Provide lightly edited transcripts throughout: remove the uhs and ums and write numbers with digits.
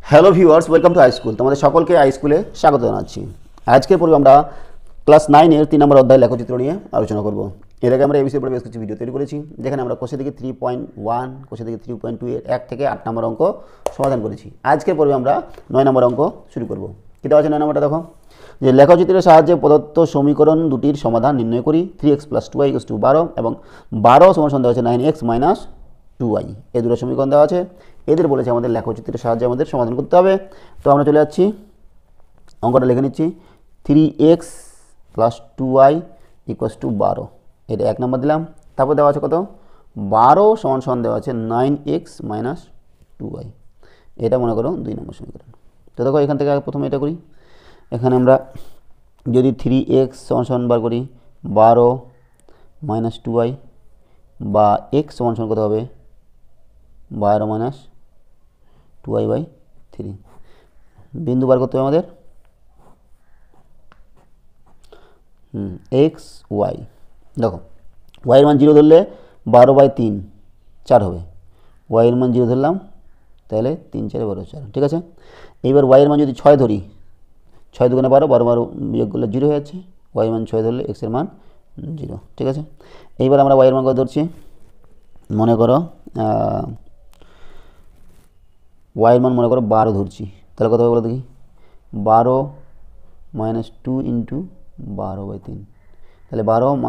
Hello viewers, welcome to high school. তোমাদের সকলকে high স্কুলে স্বাগত জানাচ্ছি। আজকের পর্বে আমরা ক্লাস 9-এর 3 নম্বর অধ্যায় লেখচিত্র নিয়ে আলোচনা করব। এর আগে আমরা এই বিষয়ের উপরে বেশ কিছু ভিডিও তৈরি করেছি, যেখানে আমরা কোষে থেকে 3.1, কোষে থেকে 3.2 এর 1 থেকে 8 নম্বর অঙ্ক সমাধান করেছি। আজকের পর্বে আমরা 9 নম্বর অঙ্ক শুরু করব। কী দেওয়া আছে 9 নম্বরটা দেখো, যে লেখচিত্রের সাহায্যে প্রদত্ত সমীকরণ দুটির সমাধান নির্ণয় করি। 3x + 2y = 12 এবং 12 সমান দেওয়া আছে 9x - 2y। এই দুটো সমীকরণ দেওয়া আছে, এদের বলেছে আমাদের লেখচিত্রের সাহায্যে আমাদের সমাধান করতে হবে। তো আমরা চলে যাচ্ছি, অঙ্কটা লিখে নিচ্ছি। 3x + 2y = 12, এটা 1 নম্বর দিলাম। তারপর দেওয়া আছে কত, 12 সমান দেওয়া আছে 9x - 2y, এটা মনে করো 2 নম্বর সমীকরণ। তো দেখো এখান থেকে প্রথমে এটা করি। এখানে আমরা যদি 3x সমান বার করি 12 - 2y, বা x সমান কত হবে 12 - 2y/3, বিন্দু বার করতে হবে আমাদের x y। দেখো y এর মান 0 ধরলে 12/3 4 হবে, y এর মান 0 ধরলাম, তাহলে 3 4 12 4, ঠিক আছে। এইবার y এর মান যদি 6 ধরি, 6 2 12, 12 12 বিয়োগ করলে 0 হয়ে যাচ্ছে। y এর মান 6 ধরলে x এর মান 0, ঠিক আছে। এইবার আমরা y এর মান কত ধরছি, মনে করো y এর মান মনে করো 12 ধরছি, তাহলে কত হবে বলো দেখি, 12 - 2 × 12/3, তাহলে 12 -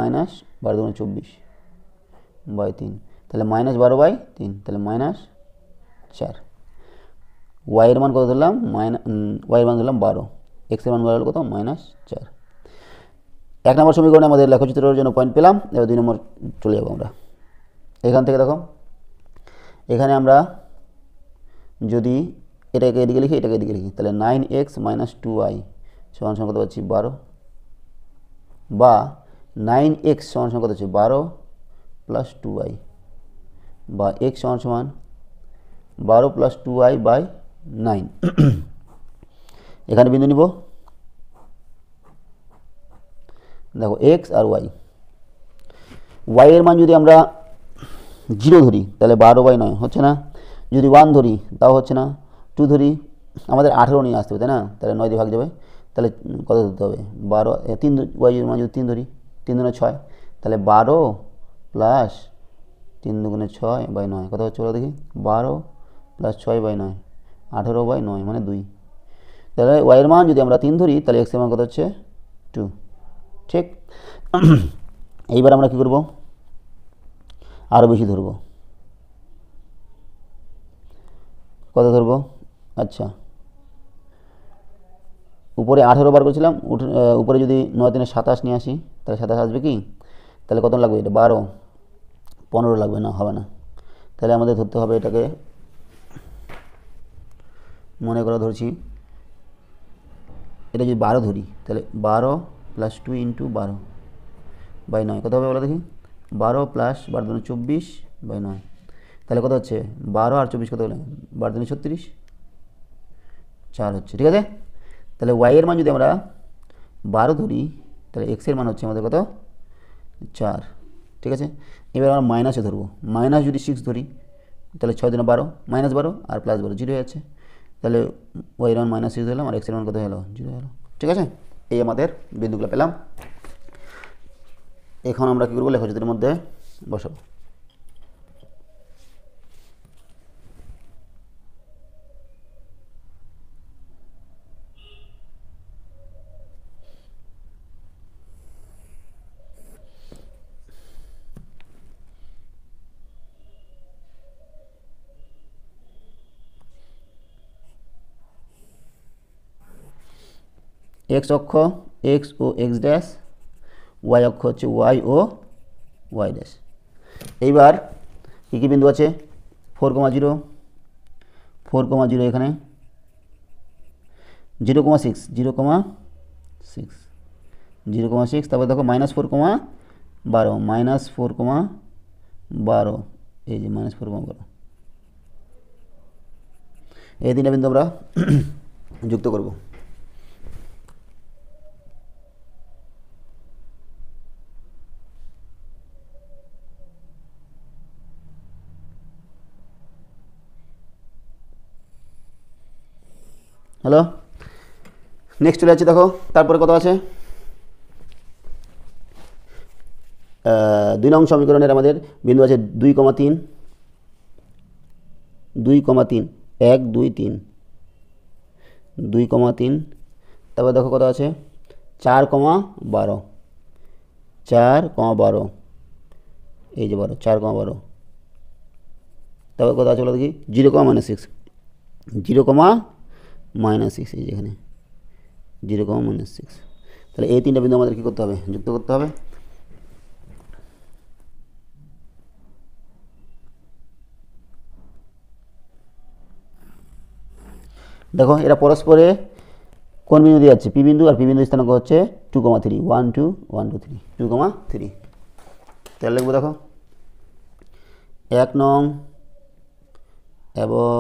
12 × 24/3, তাহলে -12/3, তাহলে -4। y এর মান কত ধরলাম, y এর মান ধরলাম 12, x এর মান হলো কত, -4। 1 নম্বর সমীকরণে আমাদের লেখচিত্রের জন্য পয়েন্ট পেলাম। এবার 2 নম্বর চলে যাবো আমরা। এখান থেকে দেখো, এখানে আমরা যদি এটাকে এদিকে লিখি, এটাকে এদিকে লিখি, তাহলে 9x - 2y সমান কত পাচ্ছি 12, বা 9x সমান কত হচ্ছে 12 + 2y, বা x সমান 12 + 2y/9। এখানে বিন্দু নিব, দেখো x আর y। y এর মান যদি আমরা 0 ধরি তাহলে 12/9 হচ্ছে না, যদি 1 ধরি তাও হচ্ছে না, 2 ধরি, আমাদের 18 নিয়ে আসতে হবে, তাই না। তাহলে 9 দিয়ে ভাগ যাবে, তাহলে কত ধরতে হবে 12, 3 y এর মান যদি 3 ধরি, 3 দুগুণে 6, তাহলে 12 + 3 দুগুণে 6/9 কত হচ্ছে বলো দেখি, 12 + 6/9 18/9 মানে 2। তাহলে y এর মান যদি আমরা 3 ধরি, তাহলে x এর মান কত হচ্ছে 2, ঠিক। এইবার আমরা কী করব, আরও বেশি ধরব, কত ধরব, আচ্ছা উপরে 18 বার করেছিলাম, উপরে যদি 9 3 27 নিয়ে আসি, তাহলে 27 আসবে কি, তাহলে কত লাগবে, এটা 12 15 লাগবে না, হবে না। তাহলে আমাদের ধরতে হবে এটাকে, মনে করা ধরছি, এটা যদি 12 ধরি, তাহলে 12 + 2 × 12/9 কত হবে বলো দেখি, 12 + 12 × 24/9, তাহলে কত হচ্ছে 12 আর 24 কত হলো, 12 × 36, 4 হচ্ছে, ঠিক আছে। তাহলে y এর মান যদি আমরা 12 ধরি, তাহলে x এর মান হচ্ছে আমাদের কত 4, ঠিক আছে। এবার আমরা মাইনাসে ধরবো, মাইনাস যদি 6 ধরি, তাহলে 6 × 12 -12 আর +12 0 হয়ে যাচ্ছে, তাহলে y এর মান -6 ধরলাম আর x এর মান কত হলো 0 হলো, ঠিক আছে। এই আমাদের বিন্দুগুলো পেলাম। এখন আমরা কী করবো, লেখচিত্রের মধ্যে বসাবো। x অক্ষ x ও x', y অক্ষ হচ্ছে y ও y'। এইবার কী কী বিন্দু আছে, 4,0, 4,0 এখানে, 0,6, 0,6, 0,6, তারপর দেখো -4,12, -4,12, এই যে -4,12, এই তিনটা বিন্দু আমরা যুক্ত করব। হ্যালো, নেক্সট চলে যাচ্ছি। দেখো তারপরে কত আছে, 2 নং সমীকরণের আমাদের বিন্দু আছে 2,3, 2,3, 1, 2, 3, 2,3। তারপর দেখো কত আছে 4,12, 4,12, এই যে 12, 4,12। তারপর কত আছে বলো দেখি 0,-6, 0,-6, এই যেখানে 0,-6। তাহলে এই 3টা বিন্দু আমাদের কী করতে হবে, যুক্ত করতে হবে। দেখো এরা পরস্পরে কোন বিন্দু দিয়ে যাচ্ছে, পি বিন্দু, আর পি বিন্দু স্থানাঙ্ক হচ্ছে 2,3, 1 2 1 2 3, 2,3। তাহলে লিখবো দেখো 1 নং এবং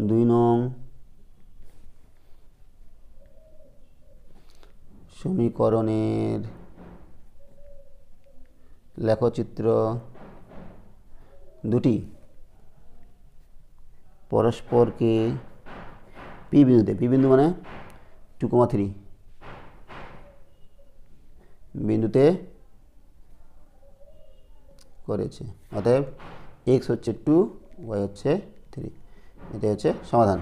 2 নং সমীকরণের লেখচিত্র দুটি পরস্পরকে পি বিন্দুতে, পি বিন্দু মানে 2,3 বিন্দুতে করেছে। অতএব এক্স হচ্ছে 2, ওয়াই হচ্ছে 3। এটা হচ্ছে সমাধান।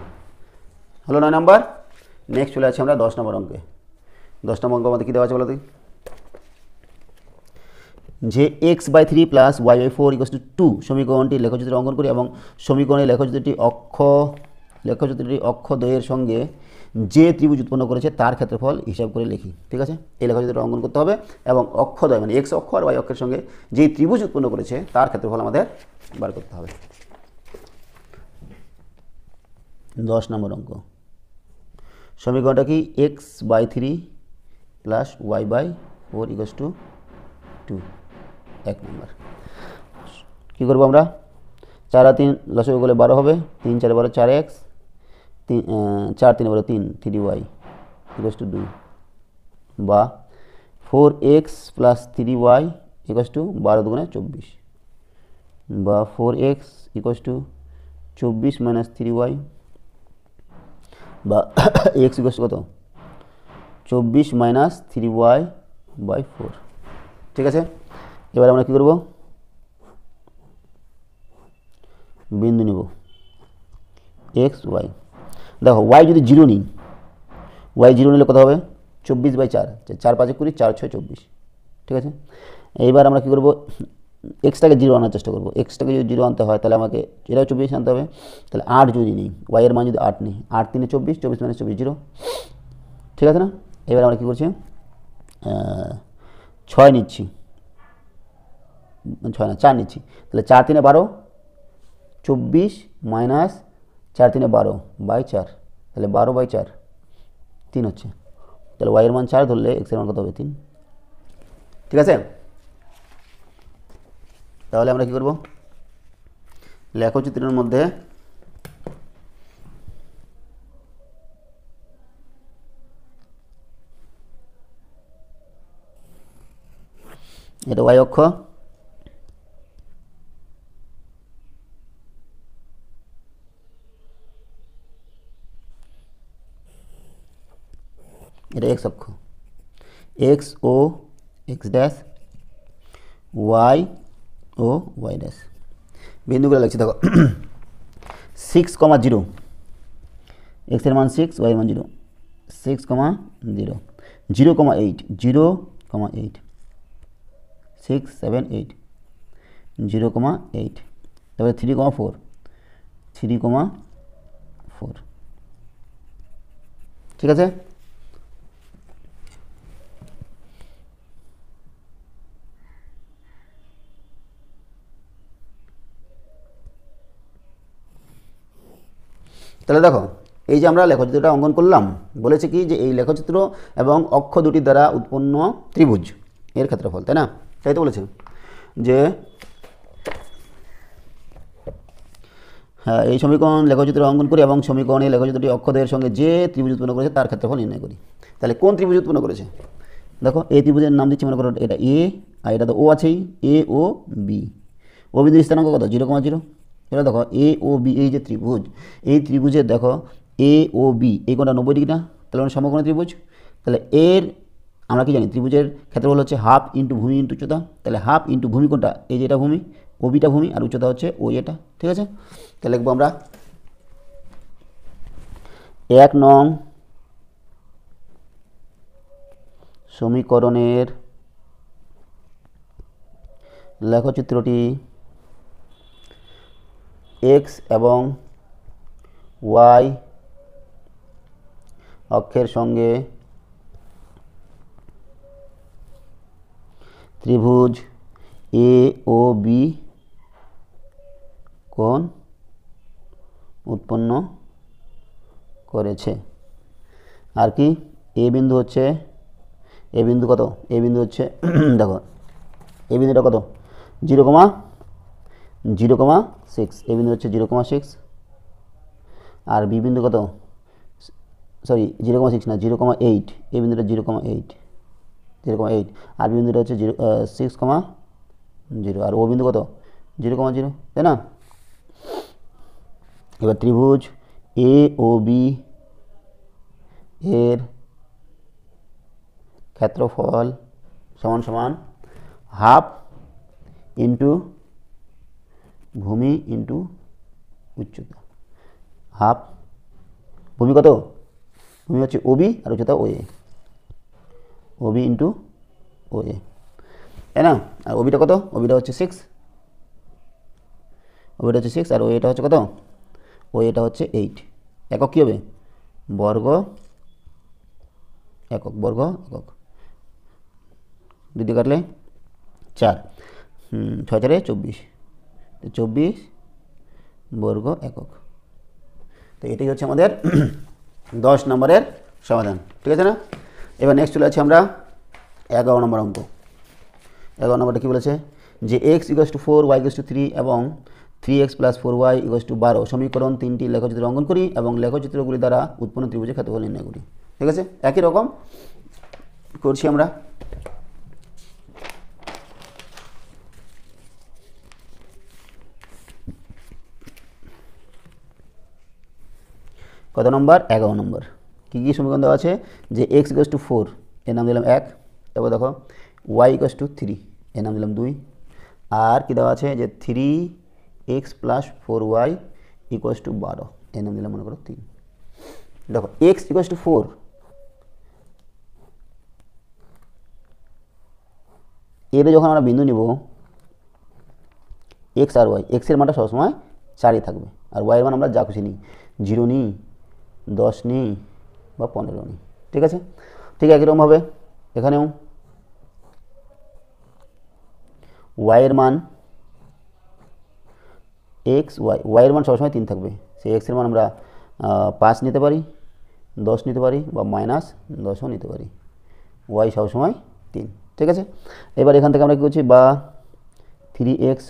হলো 9 নম্বর। নেক্সট চলে আসছে আমরা 10 নম্বর অঙ্কে। 10 নম্বর অঙ্ক আমাদের কী দেওয়া আছে বলো তো, যে x/3 + y/4 = 2 সমীকরণটি লেখচিত্র অঙ্কন করি এবং সমীকরণের লেখচিত্রটি অক্ষদ্বয়ের সঙ্গে যে ত্রিভুজ উৎপন্ন করেছে তার ক্ষেত্রফল হিসাব করে লিখি। ঠিক আছে, এই লেখচিত্রটা অঙ্কন করতে হবে এবং অক্ষদ্বয় মানে এক্স অক্ষ আর ওয়াই অক্ষের সঙ্গে যে ত্রিভুজ উৎপন্ন করেছে তার ক্ষেত্রফল আমাদের বার করতে হবে। 10 নম্বর অঙ্ক। সমীকরণটা কি, x/3 + y/4 = 2। 1 নম্বর। কী করবো আমরা, 4 আর 3 লসাগু করলে 12 হবে, 3 4 12, 4x, 4 3 12, 3, 3y = 2, বা 4x + 3y = 12 2 24, বা 4x = 24 - 3y, বা x = কত, 24 - 3y/4। ঠিক আছে, এবার আমরা কী করব, বিন্দু নিব এক্স ওয়াই। দেখো ওয়াই যদি 0 নিই, ওয়াই 0 নিলে কত হবে, 24/4, 4 5 20, 4 6 24। ঠিক আছে, এইবার আমরা কী করবো, এক্সটাকে 0 আনার চেষ্টা করবো। এক্সটাকে যদি 0 আনতে হয় তাহলে আমাকে এটাও 24 আনতে হবে। তাহলে 8 যদি নিই, ওয়াইয়ের মান যদি 8 নিই, 8 3 24, 24 - 24 0। ঠিক আছে না, এবার আমরা কী করছি, 6 নিচ্ছি, 6 না 4 নিচ্ছি। তাহলে 4 3 12, 24 - 4 3 12/4, তাহলে 12/4, 3 হচ্ছে। তাহলে ওয়াইয়ের মান 4 ধরলে এক্সের মান কত হবে, 3। ঠিক আছে, তাহলে আমরা কী করব, লেখচিত্রের মধ্যে এটা ওয়াই অক্ষ, এটা এক্স অক্ষ, এক্স ও এক্স ড্যাশ, ওয়াই ও ওয়াই ড্যাশ। বিন্দুগুলো লাগছে দেখো 6,0, এক্সের মান 6, ওয়াইয়ের মান 0, 6,0, 0,8, 0,8, 6 7 8, 0,8, তারপরে 3,4, 3,4। ঠিক আছে, তাহলে দেখো এই যে আমরা লেখচিত্রটা অঙ্কন করলাম, বলেছে কি যে এই লেখচিত্র এবং অক্ষ দুটি দ্বারা উৎপন্ন ত্রিভুজ এর ক্ষেত্রফল, তাই না? তাই তো বলেছে যে হ্যাঁ এই সমীকরণ লেখচিত্র অঙ্কন করি এবং সমীকরণে লেখচিত্রটি অক্ষদের সঙ্গে যে ত্রিভুজ উৎপন্ন করেছে তার ক্ষেত্রফল নির্ণয় করি। তাহলে কোন ত্রিভুজ উৎপন্ন করেছে, দেখো এই ত্রিভুজের নাম দিচ্ছি, মনে করো এটা এ, আর এটা তো ও আছেই, এ ও বি। ও বিন্দুর স্থানাঙ্ক কত, 0,0। এবার দেখো এ ও বি, এই যে ত্রিভুজ, এই ত্রিভুজের দেখো এ ও বি এই কোণটা 90 ডিগ্রি না, তাহলে আমরা সমকোণী ত্রিভুজ। তাহলে এর আমরা কি জানি ত্রিভুজের ক্ষেত্রফল হচ্ছে হাফ ইন্টু ভূমি ইন্টু উচ্চতা। তাহলে হাফ ইন্টু ভূমি কোণটা, এই যেটা ভূমি, ও বিটা ভূমি, আর উচ্চতা হচ্ছে ও এটা। ঠিক আছে, তাহলে লিখবো আমরা 1 নং সমীকরণের লেখচিত্রটি এক্স এবং ওয়াই অক্ষের সঙ্গে ত্রিভুজ এ ও বি কোণ উৎপন্ন করেছে। আর কি এ বিন্দু হচ্ছে, এ বিন্দু কত, এ বিন্দু হচ্ছে দেখো এ বিন্দুটা কত 0,0,6, এ বিন্দু হচ্ছে 0,6, আর বি বিন্দু কত, সরি 0,6 না 0,8, এ বিন্দুটা 0,8, আর বি বিন্দুটা হচ্ছে 6,0, আর ও বিন্দু কত 0,0, তাই না। এবার ত্রিভুজ এ ও বি এর ক্ষেত্রফল সমান সমান হাফ ইন্টু ভূমি ইন্টু উচ্চতা। হাফ ভূমি কত, ভূমি হচ্ছে ওবি আর উচ্চতা ও এ, ওবি ইন্টু ও এ, তাই না। আর ওবিটা কত, ওবিটা হচ্ছে 6, ওবিটা হচ্ছে 6, আর ও এটা হচ্ছে কত, ও এটা হচ্ছে 8। একক কী হবে, বর্গ একক, বর্গ একক, দুই কাটলে 4, 6 4 24, 24 বর্গ একক। তো এটাই হচ্ছে আমাদের 10 নম্বরের সমাধান। ঠিক আছে না। এবার নেক্সট চলে আছে আমরা 11 নম্বর অঙ্ক। 11 নম্বরটা কী বলেছে, যে x = 4 y = 3 এবং 3x + 4y = 12 সমীকরণ 3টি লেখচিত্র অঙ্কন করি এবং লেখচিত্রগুলি দ্বারা উৎপন্ন ত্রিভুজের ক্ষেত্রফল নির্ণয় করি। ঠিক আছে, একই রকম করছি আমরা। কত নম্বর, 11 নম্বর। কী কী সমীকরণ দেওয়া আছে, যে x = 4 এর নাম দিলাম 1, তারপর দেখো y = 3 এর নাম দিলাম 2, আর কি দেওয়া আছে যে 3x + 4y = 12 এর নাম দিলাম মনে করো 3। দেখো x = 4, এর যখন আমরা বিন্দু নিব x আর y, x এর মানটা সবসময় 4ই থাকবে, আর y এর মান আমরা যা খুশি নিই, 0 নিই, 10 নিই বা 15 নিই। ঠিক আছে, ঠিক একইরকমভাবে এখানেও y এর মান x y এর মান সবসময় 3 থাকবে, সেই x এর মান আমরা 5 নিতে পারি, 10 নিতে পারি বা -10ও নিতে পারি, y সবসময় 3। ঠিক আছে, এবার এখান থেকে আমরা কী করছি, বা 3x =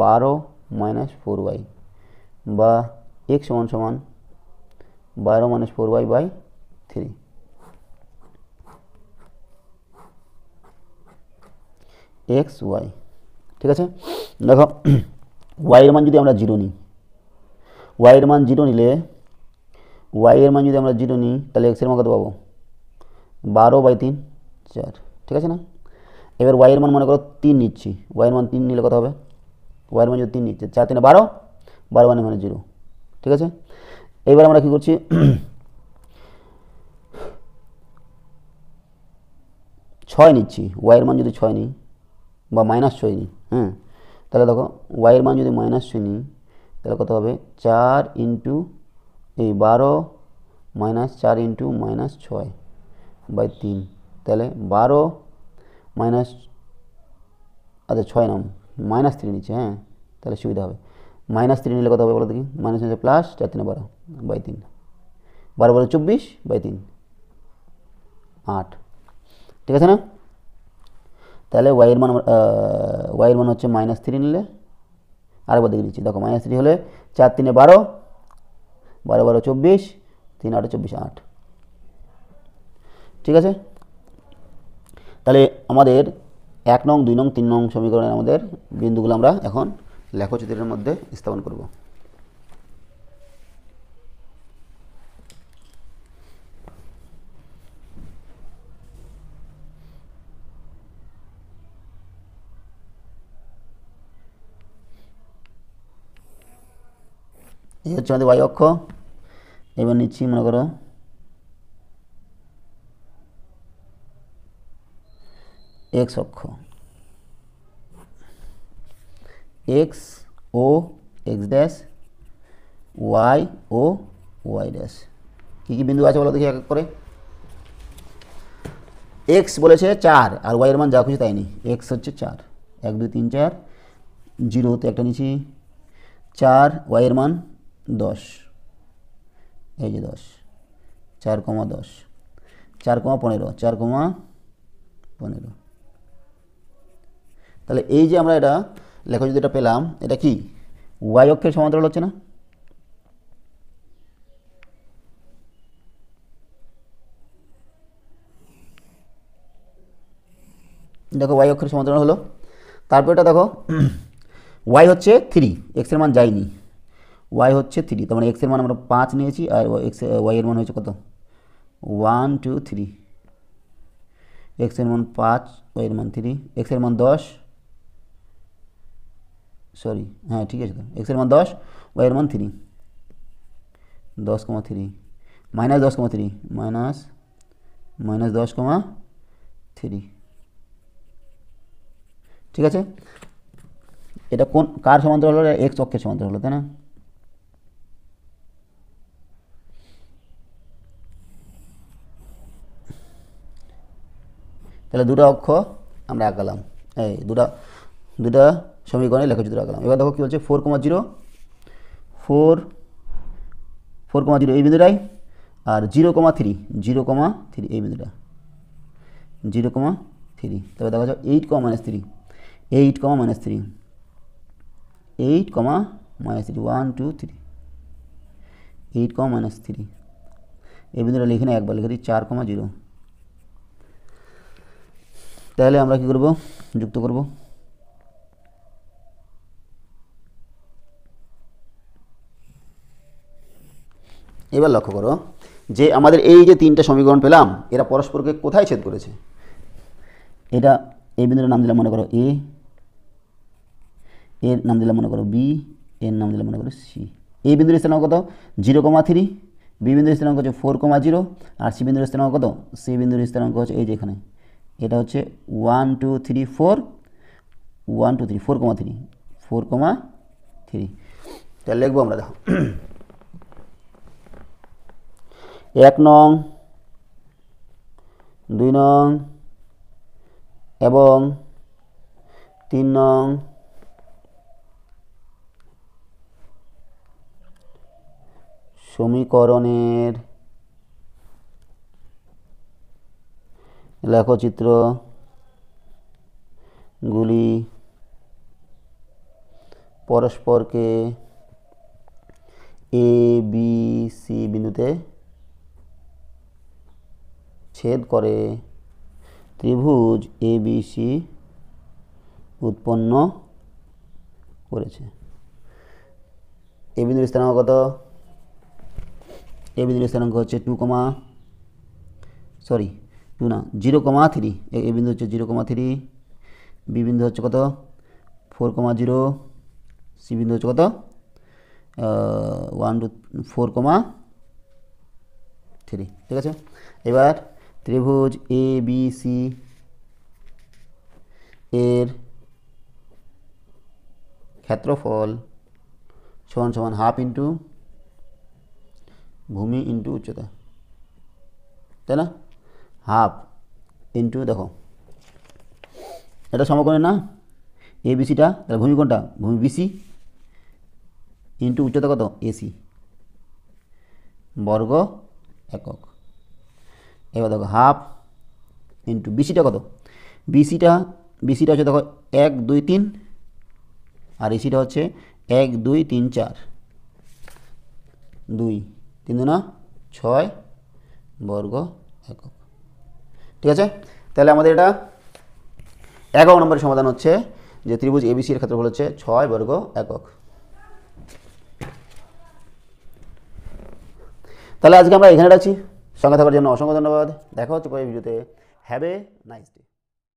12 - 4y, বা x = 12 - 4y/3। x y, ঠিক আছে। দেখো y এর মান যদি আমরা 0 নিই, y এর মান 0 নিলে, y এর মান যদি আমরা 0 নিই তাহলে x এর মান কত পাবো, 12/3 4। ঠিক আছে না। এবার y এর মান মনে করো 3 নিচ্ছি, y এর মান 3 নিলে কত হবে, y এর মান যদি 3 নিচ্ছে, 4 3 12, 12 মানে 0। ঠিক আছে, এবার আমরা কী করছি, 6 নিচ্ছি, y এর মান যদি 6 নিই বা -6 নিই, হ্যাঁ, তাহলে দেখো y এর মান যদি -6 নিই তাহলে কত হবে, 4 ইন্টু এই 12 - 4 ইন্টু -6/3, তাহলে 12 মাইনাস, আচ্ছা 6 নাম -3 নিচ্ছে, হ্যাঁ, তাহলে সুবিধা হবে। -3 নিলে কত হবে বলো দেখি, -, প্লাস 4 3 12/3, 12 12 24/3, 8। ঠিক আছে না। তাহলে y এর মান হচ্ছে -3 নিলে, আরেকবার দেখে দিচ্ছি, দেখো -3 হলে 4 3 12, 12 12 24, 3 8 24 8। ঠিক আছে, তাহলে আমাদের 1 নং 2 নং 3 নং সমীকরণের আমাদের বিন্দুগুলো আমরা এখন লেখচিত্রের মধ্যে স্থাপন করব। এই হচ্ছে আমাদের ওয়াই অক্ষ। এবার নিচ্ছি মনে করো এক্স অক্ষ, এক্স ও এক্স ড্যাশ, ওয়াই ও ওয়াই ড্যাশ। কী কী বিন্দু আছে বলো দেখি এক এক করে। এক্স বলেছে 4 আর ওয়াইয়ের মান যা খুশি তাই নি। এক্স হচ্ছে 4, 1 2 3 4, জিরোতে একটা নিচ্ছি 4, ওয়াইয়ের মান 10, এই যে 10, 4,10, 4,15, 4,15। তাহলে এই যে আমরা এটা লেখো যদি এটা পেলাম, এটা কি ওয়াই অক্ষের সমান্তরাল হচ্ছে না? দেখো ওয়াই অক্ষের সমান্তরাল হলো। তারপর এটা দেখো ওয়াই হচ্ছে 3, এক্সের মান যায়নি, ওয়াই হচ্ছে 3, তার মানে এক্সের মান আমরা 5 নিয়েছি আর ওয়াইয়ের মান হয়েছে কত 1 2 3, এক্সের মান 5, ওয়াইয়ের মান 3, এক্সের মান 10, সরি হ্যাঁ ঠিক আছে, তো এক্সের মান 10, ওয়াইয়ের মান 3, 10,3 মাইনাস 10,3 মাইনাস 10,3। ঠিক আছে, এটা কোন কার সমান্তরাল হলো? এক্স অক্ষের সমান্তরাল হলো, তাই না? তাহলে দুটো অক্ষ আমরা আঁকালাম, এই দুটা সমীকরণে লেখচিত্র আঁকালাম। এবার দেখো কী বলছে 4,0 4,0 এই বিন্দুটাই, আর 0,3 এই বিন্দুটা 0,3। তবে দেখা যাচ্ছে 8, -3 8, -3 8, -3 1 2 3 8, -3 এই বিন্দুটা লিখে না একবার লিখে দিই 4,0। তাহলে আমরা কি করব, যুক্ত করব। এবার লক্ষ্য করো যে আমাদের এই যে তিনটা সমীকরণ পেলাম, এরা পরস্পরকে কোথায় ছেদ করেছে? এটা এই বিন্দুটার নাম দিলাম মনে করো এ, এর নাম দিলাম মনে করো বি, এর নাম দিলাম মনে করো সি। এই বিন্দুর স্থানাঙ্ক কত 0,3, বি বিন্দুর স্থানাঙ্ক হচ্ছে 4,0 আর সি বিন্দুর স্থানাঙ্ক কত? সি বিন্দুর স্থানাঙ্ক হচ্ছে এই যে এখানে, এটা হচ্ছে 1 2 3 4 1 2 3 4,3। তাহলে লিখবো আমরা, দেখো 1 নং, 2 নং এবং 3 নং সমীকরণের লেখচিত্রগুলি পরস্পরকে এ বি সি বিন্দুতে ছেদ করে ত্রিভুজ এ বি সি উৎপন্ন করেছে। এ বিন্দুর স্থানাঙ্ক কত? এ বিন্দুর স্থানাঙ্ক হচ্ছে 0,3, এ বিন্দু হচ্ছে 0,3, বি বিন্দু হচ্ছে কত 4,0, সি বিন্দু হচ্ছে কত 1 2 4,3। ঠিক আছে, এবার ত্রিভুজ এ বি সি এর ক্ষেত্রফল সমান সমান হাফ ইন্টু ভূমি ইন্টু উচ্চতা, তাই না? হাফ ইন্টু, দেখো এটা সমকোণের না এ বিসিটা, তাহলে ভূমি কোনটা? ভূমি বিসি ইন্টু উচ্চতা কত? এসি বর্গ একক। এবার দেখো হাফ ইন্টু বিসিটা কত? বিসিটা হচ্ছে দেখো 1 2 3 আর এসিটা হচ্ছে 1 2 3 4, 2 3 2 6 বর্গ একক। ঠিক আছে, তাহলে আমাদের এটা 11 নম্বরের সমাধান হচ্ছে যে ত্রিভুজ এবিসি এর ক্ষেত্রফল হচ্ছে 6 বর্গ একক। তাহলে আজকে আমরা এখানে রাখছি। সঙ্গে থাকার জন্য অসংখ্য ধন্যবাদ। দেখা হচ্ছে পরের ভিডিওতে। Have a nice day.